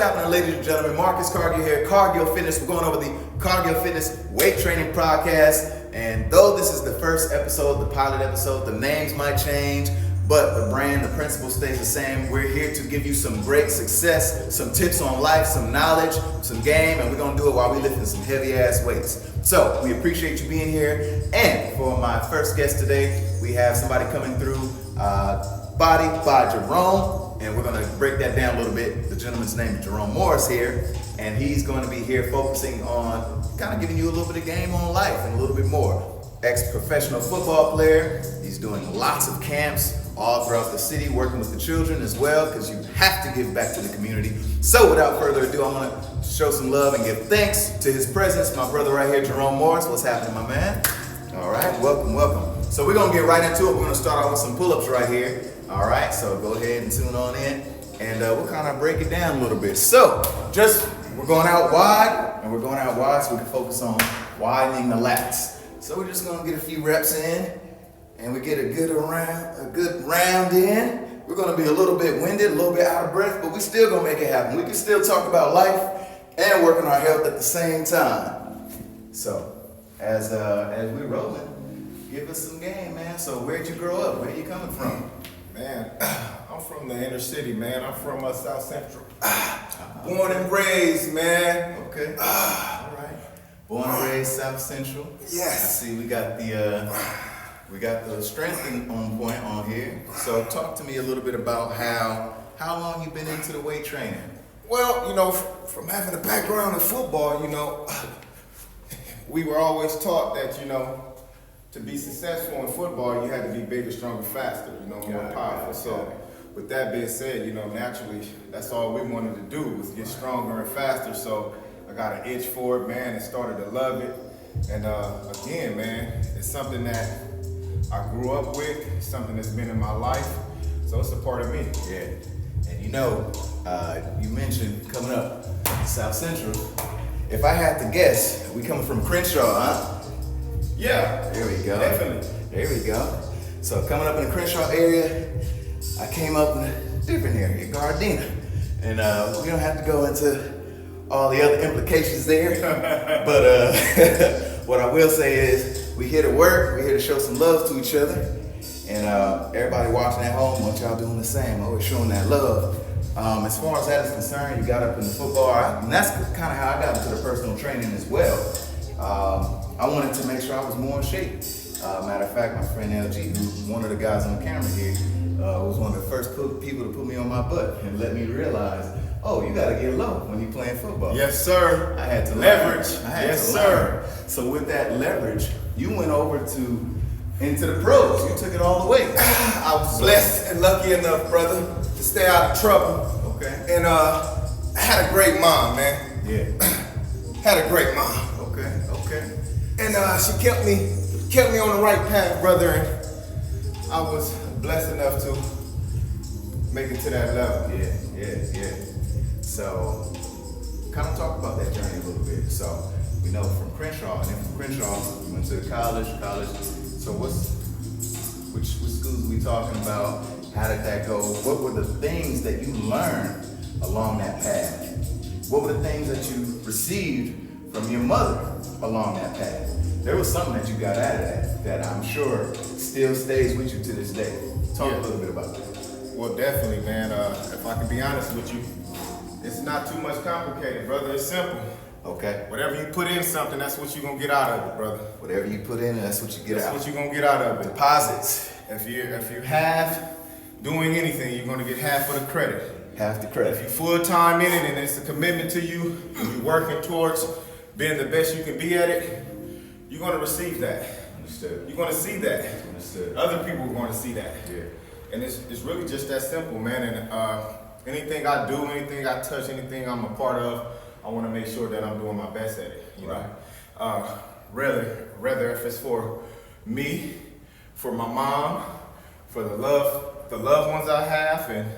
happening, ladies and gentlemen? Marcus Cargill here, Cargill Fitness. We're going over the Cargill Fitness Weight Training Podcast. And though this is the first episode, the pilot episode, the names might change, but the brand, the principle stays the same. We're here to give you some great success, some tips on life, some knowledge, some game, and we're going to do it while we're lifting some heavy-ass weights. So we appreciate you being here. And for my first guest today, we have somebody coming through, Body by Jerome. And we're going to break that down a little bit. The gentleman's name is Jerome Morris here, and he's going to be here focusing on kind of giving you a little bit of game on life and a little bit more. Ex-professional football player. He's doing lots of camps all throughout the city, working with the children as well, because you have to give back to the community. So without further ado, I'm going to show some love and give thanks to his presence. My brother right here, Jerome Morris. What's happening, my man? All right, welcome. So we're going to get right into it. We're going to start off with some pull-ups right here. All right, so go ahead and tune on in, and we'll kind of break it down a little bit. So, we're going out wide, so we can focus on widening the lats. So we're just gonna get a few reps in, and we get a good round in. We're gonna be a little bit winded, a little bit out of breath, but we still gonna make it happen. We can still talk about life and work on our health at the same time. So, as we're rolling, give us some game, man. So where'd you grow up? Where you coming from? Man, I'm from the inner city, man. I'm from South Central. Born and raised, man. Okay. All right. Born and raised South Central. Yes. I see we got the strength on point on here. So talk to me a little bit about how long you've been into the weight training. Well, from having a background in football, we were always taught that, to be successful in football, you had to be bigger, stronger, faster, more powerful. So with that being said, naturally, that's all we wanted to do was get stronger and faster. So I got an itch for it, man, and started to love it. And again, man, it's something that I grew up with, something that's been in my life. So it's a part of me. Yeah. And you mentioned coming up South Central. If I had to guess, we coming from Crenshaw, huh? Yeah, there we go. Definitely. There we go. So coming up in the Crenshaw area, I came up in a different area, Gardena. And we don't have to go into all the other implications there. But what I will say is we here to work, we're here to show some love to each other. And everybody watching at home, want y'all doing the same, always showing that love. As far as that is concerned, you got up in the football, and that's kind of how I got into the personal training as well. I wanted to make sure I was more in shape. Matter of fact, my friend LG, who's one of the guys on the camera here, was one of the first people to put me on my butt and let me realize, oh, you gotta get low when you're playing football. Yes, sir. I had to leverage. Yes, sir. So with that leverage, you went over into the pros. You took it all the way. I was blessed and lucky enough, brother, to stay out of trouble. Okay. And I had a great mom, man. Yeah. Had a great mom. Okay. And she kept me on the right path, brother, and I was blessed enough to make it to that level. Yeah. So, kind of talk about that journey a little bit. So, we know from Crenshaw, and then from Crenshaw, you went to college. So, which schools are we talking about? How did that go? What were the things that you learned along that path? What were the things that you received from your mother along that path? There was something that you got out of that I'm sure still stays with you to this day. Talk a little bit about that. Well, definitely, man. If I can be honest with you, it's not too much complicated, brother. It's simple. Okay. Whatever you put in something, that's what you're gonna get out of it, brother. Whatever you put in, that's what you get out. That's what you're gonna get out of it. Deposits. If you half doing anything, you're gonna get half of the credit. Half the credit. If you're full time in it and it's a commitment to you, and you're working towards being the best you can be at it, you're gonna receive that. Understood. You're gonna see that. Understood. Other people are gonna see that. Yeah. And it's really just that simple, man. And anything I do, anything I touch, anything I'm a part of, I want to make sure that I'm doing my best at it. You know, rather if it's for me, for my mom, for the loved ones I have, and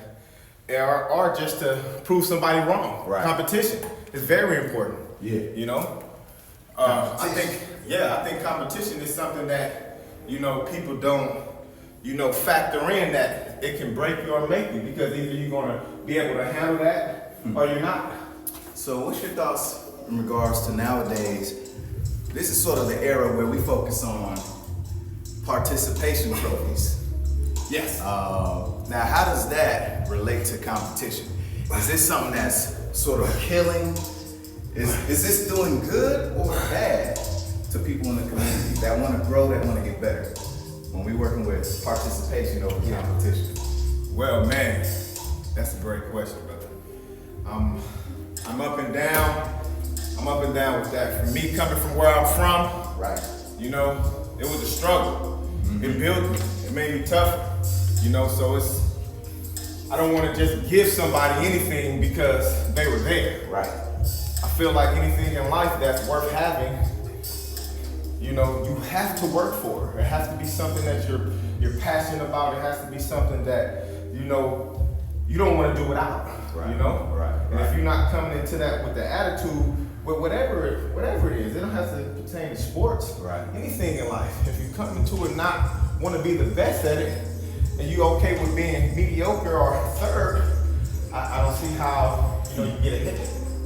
or just to prove somebody wrong. Right. Competition is very important. Yeah. You know, I think competition is something that people don't factor in, that it can break you or make you, because either you're gonna be able to handle that or you're not. So what's your thoughts in regards to nowadays? This is sort of the era where we focus on participation trophies. Yes. Now, how does that relate to competition? Is this something that's sort of killing? Is this doing good or bad to people in the community that want to grow, that want to get better? When we're working with participation over competition. Well, man, that's a great question, brother. I'm up and down. I'm up and down with that. For me, coming from where I'm from, Right. you know, it was a struggle. It built me. It made me tougher. You know, so I don't want to just give somebody anything because they were there. Right. I feel like anything in life that's worth having, you know, you have to work for it. It has to be something that you're passionate about. It has to be something that, you know, you don't want to do without. Right. You know? Right. And if you're not coming into that with the attitude, with whatever it is, it don't have to pertain to sports. Right. Anything in life. If you come into it not want to be the best at it, and you okay with being mediocre or third, I don't see how, you know, you get ahead.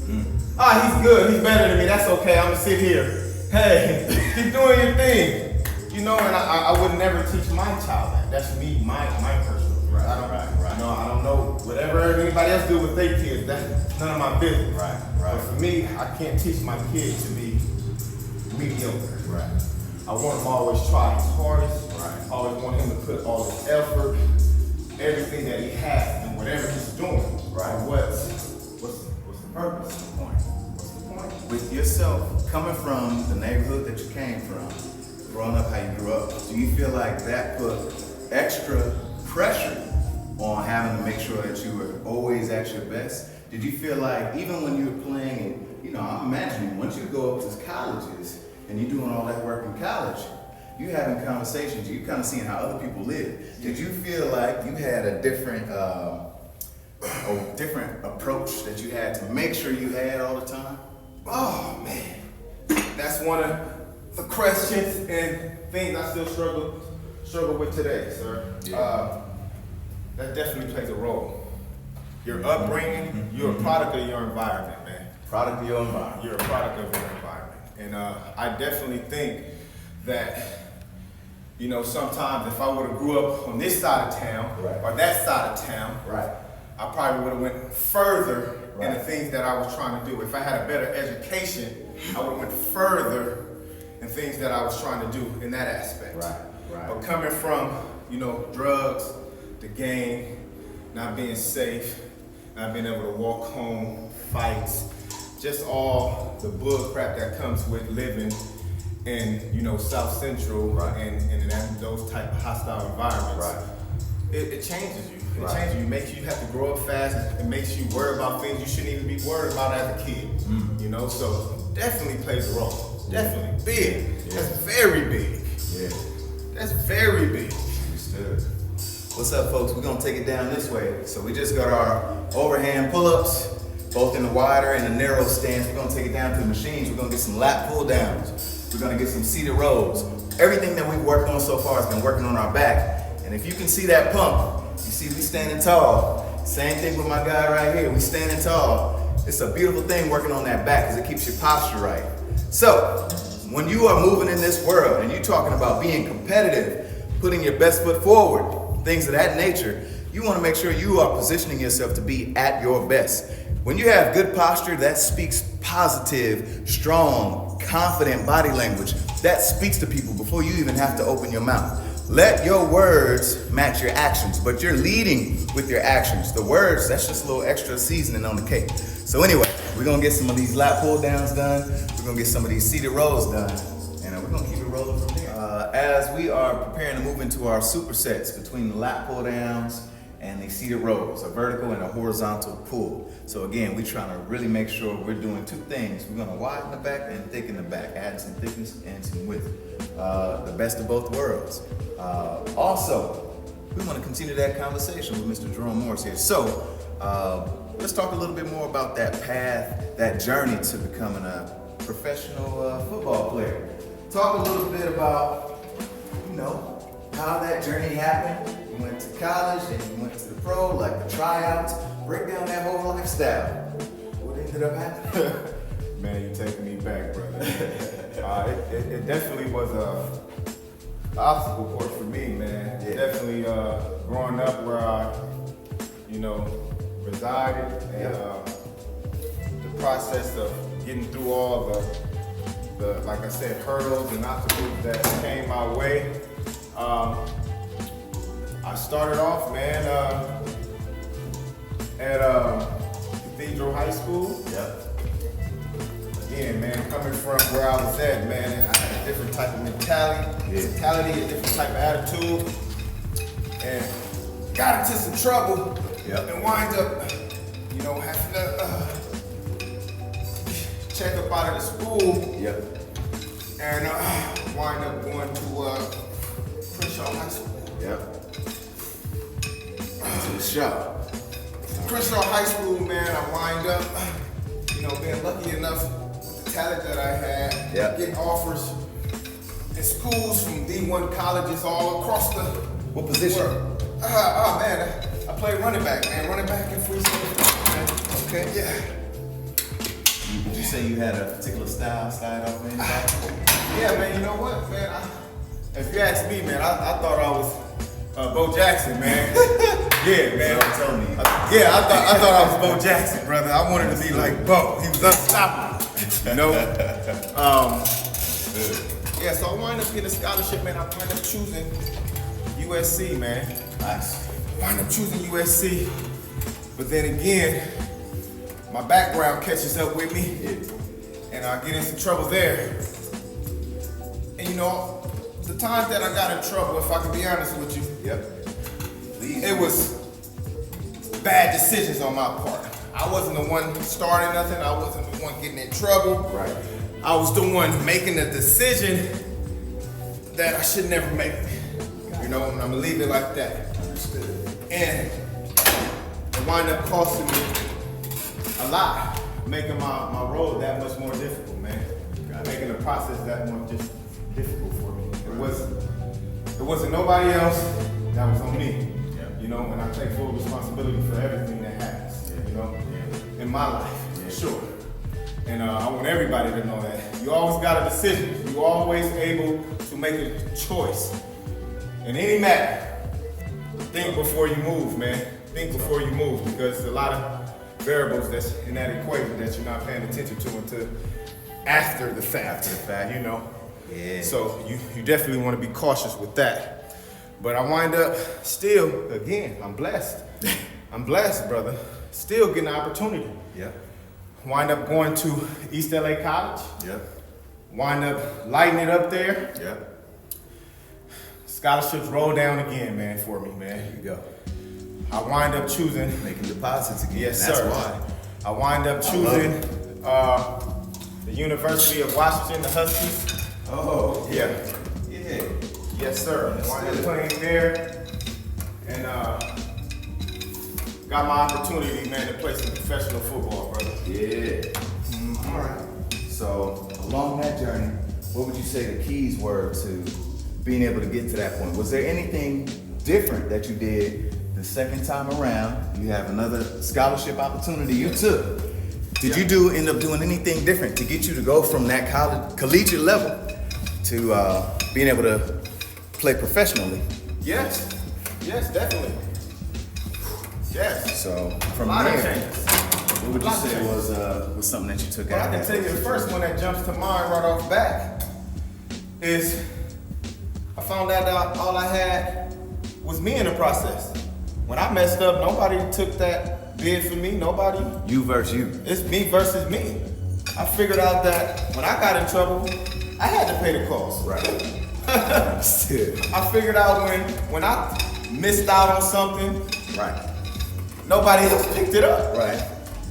He's good, he's better than me, that's okay, I'm gonna sit here. Hey, keep doing your thing. You know, and I would never teach my child that. That's me, my personal. Right. You know, I don't know whatever anybody else do with their kids, that's none of my business. Right. But for me, I can't teach my kid to be mediocre. Right. I want him to always try his hardest. Right. I always want him to put all his effort, everything that he has, in whatever he's doing. Right. What's the purpose? What's the point? What's the point? With yourself, coming from the neighborhood that you came from, growing up how you grew up, do you feel like that put extra pressure on having to make sure that you were always at your best? Did you feel like even when you were playing, you know, I'm imagining once you go up to colleges and you're doing all that work in college, you having conversations, you kind of seeing how other people live. Did you feel like you had a different approach that you had to make sure you had all the time? Oh man, that's one of the questions and things I still struggle with today, sir. Yeah. That definitely plays a role. Your upbringing, you're a product of your environment, man. Product of your environment. You're a product of your environment. And I definitely think that, you know, sometimes if I would have grew up on this side of town Right. or that side of town, Right. I probably would have went further in Right. the things that I was trying to do. If I had a better education, I would have went further in things that I was trying to do in that aspect. Right. Right. But coming from, you know, drugs, the gang, not being safe, not being able to walk home, fights, just all the bull crap that comes with living in, you know, South Central Right. and those type of hostile environments. Right. It changes you. It Right. changes you. It makes you have to grow up fast. It makes you worry about things you shouldn't even be worried about as a kid. You know, so definitely plays a role. Definitely. Big. Yeah. That's very big. Yeah. That's very big. Understood. What's up, folks? We're gonna take it down this way. So we just got our overhand pull-ups, both in the wider and the narrow stance. We're gonna take it down to the machines. We're gonna get some lat pull downs. We're gonna get some seated rows. Everything that we've worked on so far has been working on our back. And if you can see that pump, you see we standing tall. Same thing with my guy right here. We standing tall. It's a beautiful thing working on that back because it keeps your posture right. So when you are moving in this world and you're talking about being competitive, putting your best foot forward, things of that nature, you want to make sure you are positioning yourself to be at your best. When you have good posture, that speaks positive, strong, confident body language. That speaks to people before you even have to open your mouth. Let your words match your actions, but you're leading with your actions. The words, that's just a little extra seasoning on the cake. So anyway, we're gonna get some of these lat pull downs done. We're gonna get some of these seated rows done. And we're gonna keep it rolling from there. As we are preparing to move into our supersets between the lat pull downs and the seated rows, a vertical and a horizontal pull. So again, we're trying to really make sure we're doing two things. We're gonna widen the back and thicken the back, add some thickness and some width. The best of both worlds. Also, we want to continue that conversation with Mr. Jerome Morris here. So, let's talk a little bit more about that path, that journey to becoming a professional football player. Talk a little bit about, you know, how that journey happened. You went to college and you went to the pro, like the tryouts. Break down that whole lifestyle. What ended up happening? Man, you taking me back, brother. It definitely was a obstacle course for me, man. Yeah. Definitely growing up where I, resided, and the process of getting through all the like I said, hurdles and obstacles that came my way. I started off, man, at Cathedral High School. Yep. Again, man, coming from where I was at, man, I had a different type of mentality, a different type of attitude, and got into some trouble. Yep. And wind up, having to check up out of the school. Yep. And wind up going to Crenshaw High School. Yep. To the shop. Crenshaw High School, man, I wind up, being lucky enough with the talent that I had, getting offers in schools from D1 colleges all across the What position? world. Man, I played running back, man, running back and free safety. Okay. Yeah. Would you say you had a particular style, slide off man? Yeah, man, you know what, man? If you ask me, man, I thought I was Bo Jackson, man. Yeah, man. Don't tell me. I thought I was Bo Jackson, brother. I wanted to be like Bo. He was unstoppable, Yeah, so I wound up getting a scholarship, man. I wound up choosing USC, man. Nice. Wind up choosing USC, but then again, my background catches up with me, and I get in some trouble there. And the times that I got in trouble, if I can be honest with you, Please. it was bad decisions on my part. I wasn't the one starting nothing. I wasn't the one getting in trouble. Right. I was the one making a decision that I should never make. And I'm gonna leave it like that. Understood. And it wound up costing me a lot, making my road that much more difficult, man. Making the process that much just difficult for me. It wasn't nobody else. That was on me. And I take full responsibility for everything that happens. In my life, for sure. And I want everybody to know that you always got a decision. You're always able to make a choice in any matter. Think before you move, man. Think before you move, because there's a lot of variables that's in that equation that you're not paying attention to until after the fact. Yeah. So you definitely want to be cautious with that. But I wind up still, again, I'm blessed. I'm blessed, brother. Still getting the opportunity. Yep. Wind up going to East LA College. Yep. Wind up lighting it up there. Yep. Scholarships roll down again, man, for me, man. There you go. I wind up choosing. Making deposits again. Yes, That's sir. why. I wind up choosing the University of Washington, the Huskies. Oh, Yeah. Yeah. Yes, sir. Wind up playing there, and got my opportunity, man, to play some professional football, brother. Yeah. All right. So along that journey, what would you say the keys were to being able to get to that point? Was there anything different that you did the second time around? You have another scholarship opportunity you took. Did you end up doing anything different to get you to go from that collegiate level to being able to play professionally? Yes, definitely. Yes. So from A lot of there, changes. what would you say was something that you took Well, out I of can that? tell you the first one that jumps to mind right off back is I found out that all I had was me in the process. When I messed up, nobody took that bid for me. Nobody. You versus you. It's me versus me. I figured out that when I got in trouble, I had to pay the cost. Right. Understood. I figured out when I missed out on something, Right. nobody else picked it up. Right.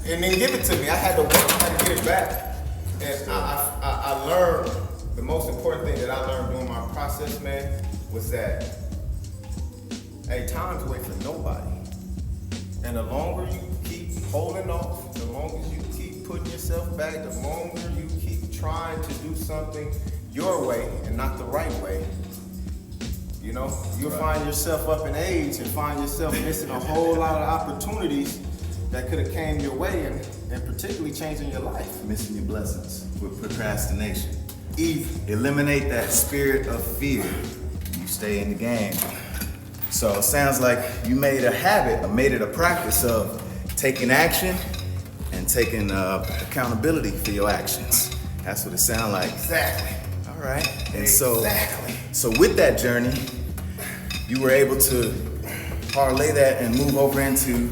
And then give it to me. I had to work, I had to get it back. And I learned, the most important thing that I learned during my process, man, was that, hey, time's wait for nobody. And the longer you keep holding off, the longer you keep putting yourself back, the longer you keep trying to do something your way and not the right way, you'll find yourself up in age and find yourself missing a whole lot of opportunities that could have came your way and particularly changing your life. Missing your blessings with procrastination. Eliminate that spirit of fear. You stay in the game. So it sounds like you made a habit, or made it a practice of taking action and taking accountability for your actions. That's what it sounds like. Exactly. All right. And Exactly. so with that journey, you were able to parlay that and move over into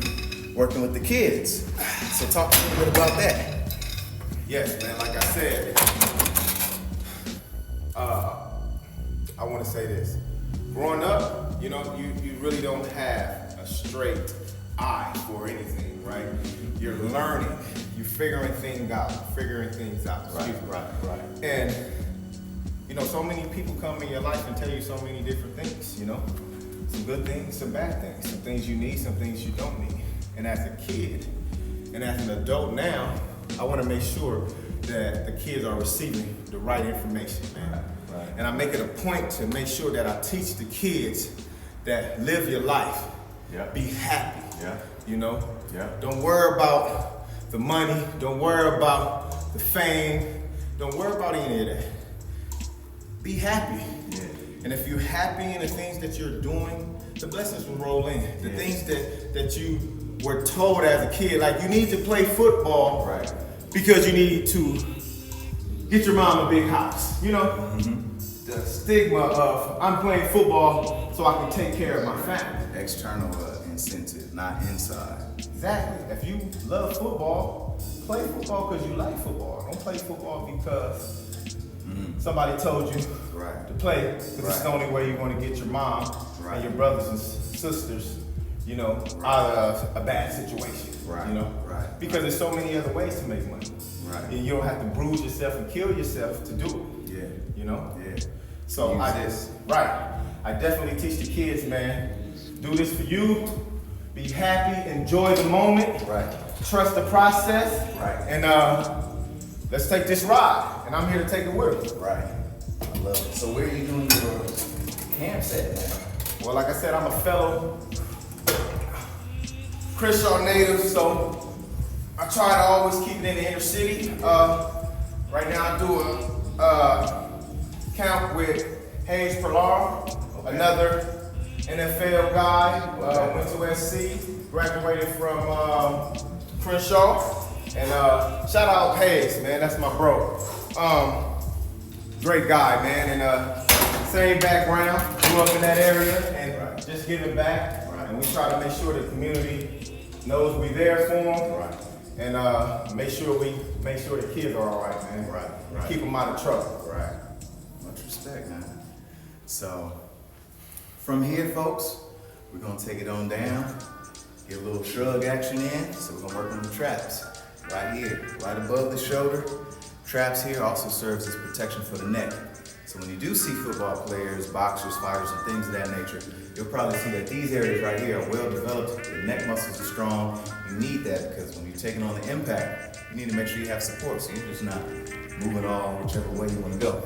working with the kids. So talk a little bit about that. Yes, man, like I said, I want to say this. Growing up, you know, you really don't have a straight eye for anything, right? You're learning, you're figuring things out. Right. And, you know, so many people come in your life and tell you so many different things, you know? Some good things, some bad things, some things you need, some things you don't need. And as a kid, and as an adult now, I want to make sure that the kids are receiving the right information, man. Right. And I make it a point to make sure that I teach the kids that live your life, be happy, you know? Don't worry about the money, don't worry about the fame, don't worry about any of that. Be happy. Yeah. And if you're happy in the things that you're doing, the blessings will roll in. The things that you were told as a kid, like you need to play football because you need to get your mom a big house. You know, the stigma of I'm playing football so I can take care of my family. External incentive, not inside. Exactly. If you love football, play football because you like football. Don't play football because somebody told you to play, because it's the only way you're going to get your mom and your brothers and sisters, you know, out of a bad situation, you know, because there's so many other ways to make money, and you don't have to bruise yourself and kill yourself to do it, you know. So I definitely teach the kids, man, do this for you, be happy, enjoy the moment, trust the process, and let's take this ride. And I'm here to take it with me. I love it. So where are you doing your camps at now? Well, like I said, I'm a fellow Crenshaw native, so I try to always keep it in the inner city. Right now I do a camp with Hayes Perlar, another NFL guy, went to SC, graduated from Crenshaw. And shout out Hayes, man, that's my bro. Great guy, man, and same background, grew up in that area, and just giving back. And we try to make sure the community knows we're there for them, and make sure the kids are all right, man. And keep them out of trouble. Much respect, man. So from here, folks, we're gonna take it on down, get a little shrug action in. So we're gonna work on the traps. Right here, right above the shoulder. Traps here also serves as protection for the neck. So when you do see football players, boxers, fighters, and things of that nature, you'll probably see that these areas right here are well developed, the neck muscles are strong. You need that because when you're taking on the impact, you need to make sure you have support so you're just not moving all whichever way you want to go.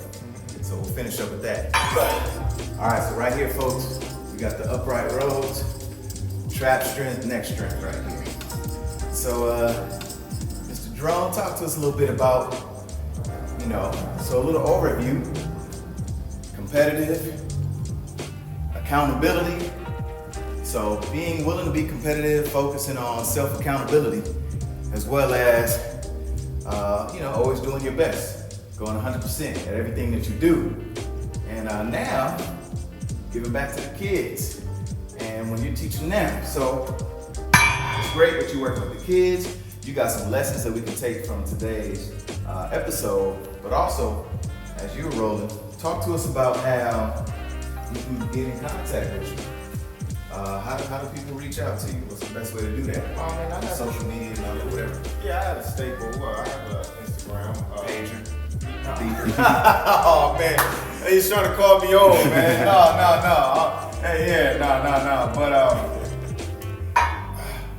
So we'll finish up with that. All right, so right here, folks, we got the upright rows, trap strength, neck strength right here. So, Jerome, talk to us a little bit about, you know, so a little overview, competitive, accountability. So being willing to be competitive, focusing on self-accountability, as well as, you know, always doing your best, going 100% at everything that you do. And now, giving back to the kids, and when you're teaching them. So it's great that you're working with the kids. You got some lessons that we can take from today's episode, but also, as you're rolling, talk to us about how you can get in contact with you. How do people reach out to you? What's the best way to do that? Oh, man, I have social media, whatever. Yeah, I have a staple. I have an Instagram. Pager. Oh, man. He's trying to call me old, man. No. Hey, no. But,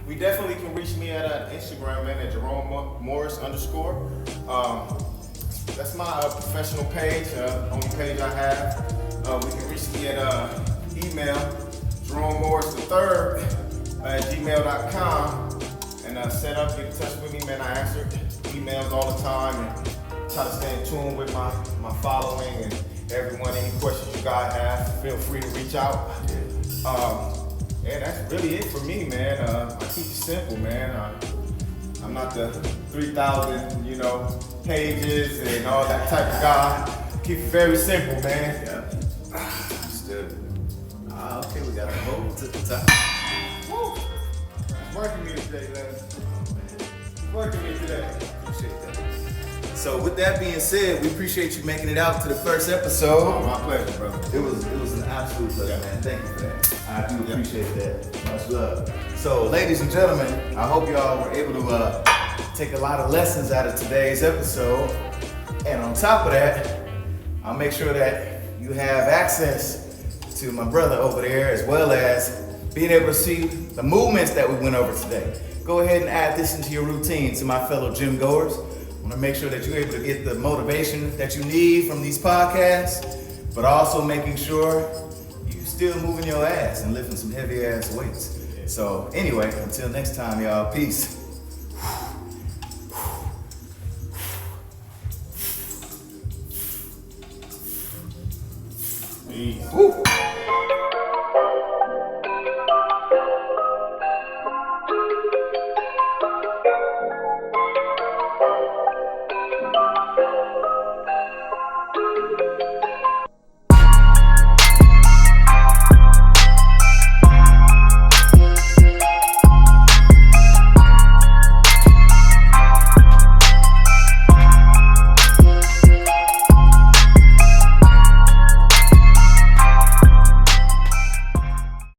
we definitely can reach me at Instagram, man, at Jerome Morris _ that's my professional page, only page I have. We can reach me at email, JeromeMorris3 at gmail.com. and set up, get in touch with me, man. I answer emails all the time and try to stay in tune with my following and everyone. Any questions you guys have, feel free to reach out. Yeah, that's really it for me, man. I keep it simple, man. I'm not the 3,000, pages and all that type of guy. Keep it very simple, man. Yeah. Understood. Okay, we got a vote to the top. Woo. It's working me today, Les. It's working me today. Appreciate that. So with that being said, we appreciate you making it out to the first episode. Oh, my pleasure, brother. It was an absolute pleasure, man. Thank you for that. I do appreciate that. Much love. So, ladies and gentlemen, I hope y'all were able to take a lot of lessons out of today's episode. And on top of that, I'll make sure that you have access to my brother over there, as well as being able to see the movements that we went over today. Go ahead and add this into your routine to my fellow gym goers. I want to make sure that you're able to get the motivation that you need from these podcasts, but also making sure you still moving your ass and lifting some heavy ass weights. So anyway, until next time, y'all, peace. Peace. Woo.